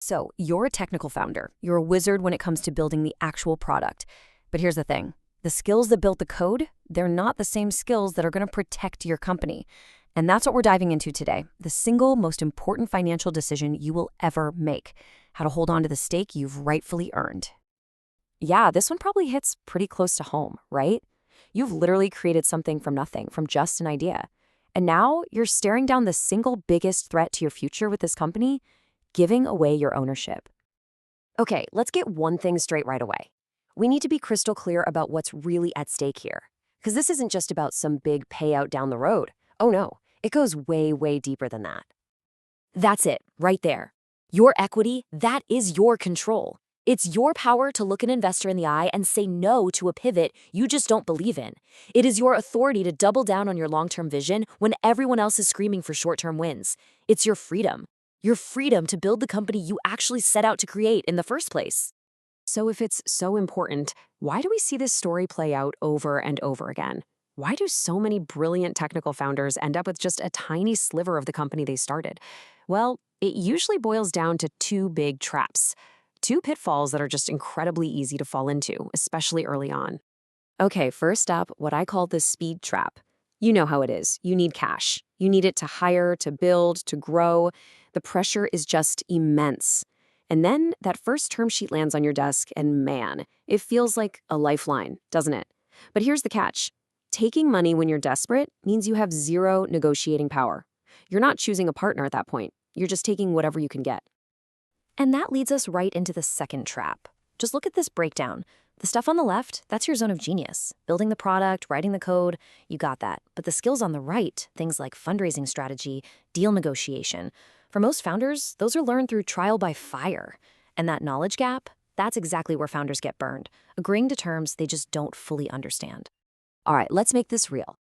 So, you're a technical founder. You're a wizard when it comes to building the actual product. But here's the thing. The skills that built the code, they're not the same skills that are going to protect your company. And that's what we're diving into today. The single most important financial decision you will ever make. How to hold on to the stake you've rightfully earned. Yeah, this one probably hits pretty close to home, right? You've literally created something from nothing, from just an idea. And now you're staring down the single biggest threat to your future with this company, giving away your ownership. Okay, let's get one thing straight right away. We need to be crystal clear about what's really at stake here. Because this isn't just about some big payout down the road. Oh no, it goes way, way deeper than that. That's it, right there. Your equity, that is your control. It's your power to look an investor in the eye and say no to a pivot you just don't believe in. It is your authority to double down on your long-term vision when everyone else is screaming for short-term wins. It's your freedom. Your freedom to build the company you actually set out to create in the first place. So if it's so important, why do we see this story play out over and over again? Why do so many brilliant technical founders end up with just a tiny sliver of the company they started? Well, it usually boils down to two big traps. Two pitfalls that are just incredibly easy to fall into, especially early on. Okay, first up, what I call the speed trap. You know how it is. You need cash. You need it to hire, to build, to grow. The pressure is just immense. And then that first term sheet lands on your desk, and man, it feels like a lifeline, doesn't it? But here's the catch. Taking money when you're desperate means you have zero negotiating power. You're not choosing a partner at that point. You're just taking whatever you can get. And that leads us right into the second trap. Just look at this breakdown. The stuff on the left, that's your zone of genius. Building the product, writing the code, you got that. But the skills on the right, things like fundraising strategy, deal negotiation, for most founders, those are learned through trial by fire. And that knowledge gap, that's exactly where founders get burned, agreeing to terms they just don't fully understand. All right, let's make this real.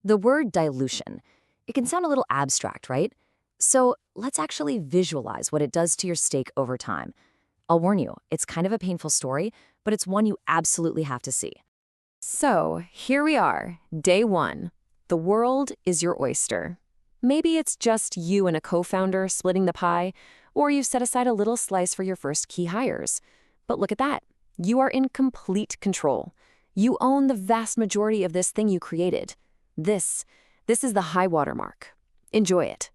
The word dilution, it can sound a little abstract, right? So let's actually visualize what it does to your stake over time. I'll warn you, it's kind of a painful story, but it's one you absolutely have to see. So here we are, day one. The world is your oyster. Maybe it's just you and a co-founder splitting the pie, or you've set aside a little slice for your first key hires. But look at that. You are in complete control. You own the vast majority of this thing you created. This is the high water mark. Enjoy it.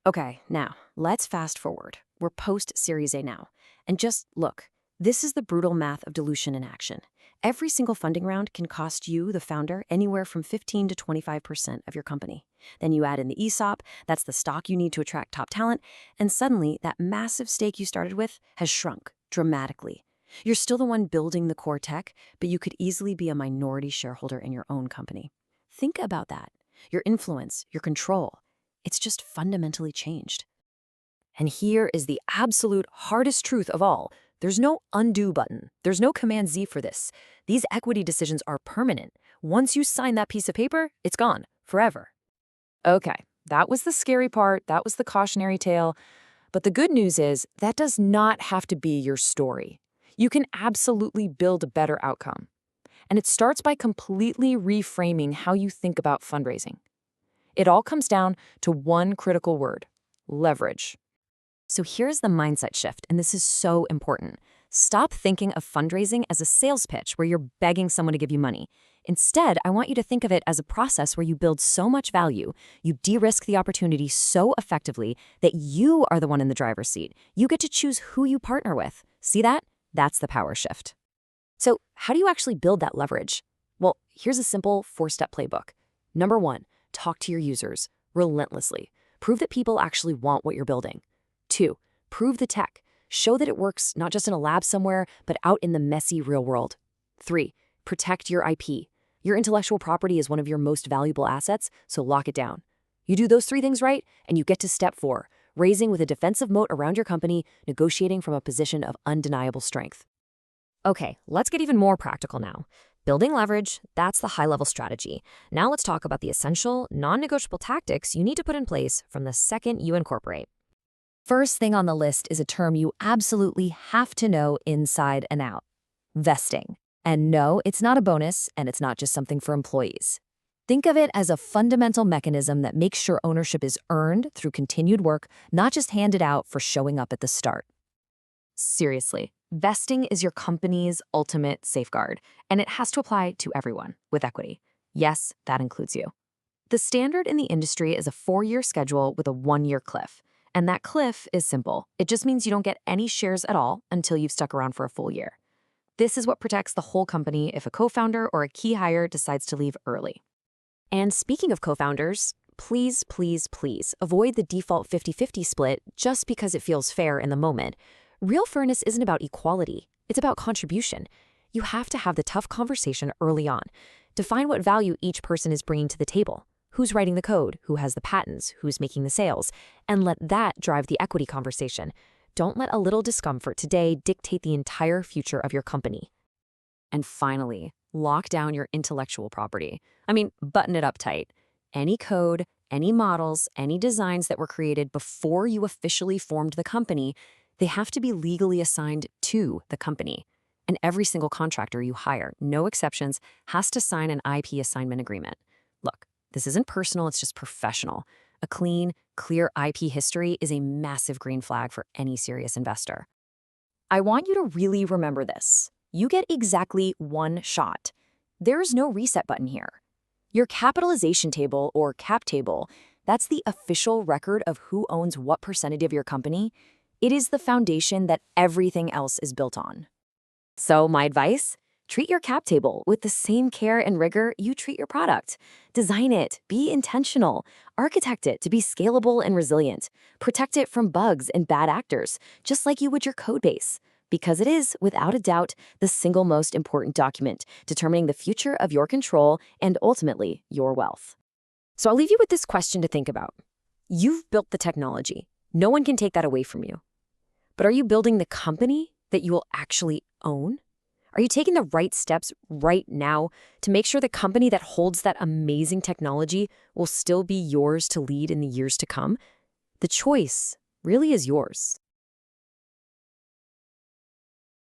Okay, now, let's fast forward. We're post-Series A now. And just look, this is the brutal math of dilution in action. Every single funding round can cost you, the founder, anywhere from 15 to 25% of your company. Then you add in the ESOP, that's the stock you need to attract top talent, and suddenly that massive stake you started with has shrunk dramatically. You're still the one building the core tech, but you could easily be a minority shareholder in your own company. Think about that. Your influence, your control. It's just fundamentally changed. And here is the absolute hardest truth of all. There's no undo button. There's no Command Z for this. These equity decisions are permanent. Once you sign that piece of paper, it's gone, forever. Okay, that was the scary part. That was the cautionary tale. But the good news is that does not have to be your story. You can absolutely build a better outcome. And it starts by completely reframing how you think about fundraising. It all comes down to one critical word: leverage. So here's the mindset shift, and this is so important. Stop thinking of fundraising as a sales pitch where you're begging someone to give you money. Instead, I want you to think of it as a process where you build so much value, you de-risk the opportunity so effectively that you are the one in the driver's seat. You get to choose who you partner with. See that? That's the power shift. So how do you actually build that leverage? Well, here's a simple 4-step playbook. Number 1, talk to your users relentlessly. Prove that people actually want what you're building. 2, prove the tech. Show that it works not just in a lab somewhere, but out in the messy real world. 3, protect your IP. Your intellectual property is one of your most valuable assets, so lock it down. You do those 3 things right, and you get to step 4, raising with a defensive moat around your company, negotiating from a position of undeniable strength. Okay, let's get even more practical now. Building leverage, that's the high-level strategy. Now let's talk about the essential, non-negotiable tactics you need to put in place from the second you incorporate. First thing on the list is a term you absolutely have to know inside and out: vesting. And no, it's not a bonus, and it's not just something for employees. Think of it as a fundamental mechanism that makes sure ownership is earned through continued work, not just handed out for showing up at the start. Seriously, vesting is your company's ultimate safeguard, and it has to apply to everyone with equity. Yes, that includes you. The standard in the industry is a 4-year schedule with a 1-year cliff. And that cliff is simple. It just means you don't get any shares at all until you've stuck around for a full year. This is what protects the whole company if a co-founder or a key hire decides to leave early. And speaking of co-founders, please, please, please avoid the default 50-50 split just because it feels fair in the moment. Real fairness isn't about equality. It's about contribution. You have to have the tough conversation early on. Define what value each person is bringing to the table. Who's writing the code? Who has the patents? Who's making the sales? And let that drive the equity conversation. Don't let a little discomfort today dictate the entire future of your company. And finally, lock down your intellectual property. Button it up tight. Any code, any models, any designs that were created before you officially formed the company, they have to be legally assigned to the company. And every single contractor you hire, no exceptions, has to sign an IP assignment agreement. Look, this isn't personal, it's just professional. A clean, clear IP history is a massive green flag for any serious investor. I want you to really remember this. You get exactly one shot. There's no reset button here. Your capitalization table, or cap table, that's the official record of who owns what percentage of your company. It is the foundation that everything else is built on. So my advice? Treat your cap table with the same care and rigor you treat your product. Design it, be intentional, architect it to be scalable and resilient. Protect it from bugs and bad actors, just like you would your code base. Because it is, without a doubt, the single most important document determining the future of your control and ultimately your wealth. So I'll leave you with this question to think about. You've built the technology. No one can take that away from you. But are you building the company that you will actually own? Are you taking the right steps right now to make sure the company that holds that amazing technology will still be yours to lead in the years to come? The choice really is yours.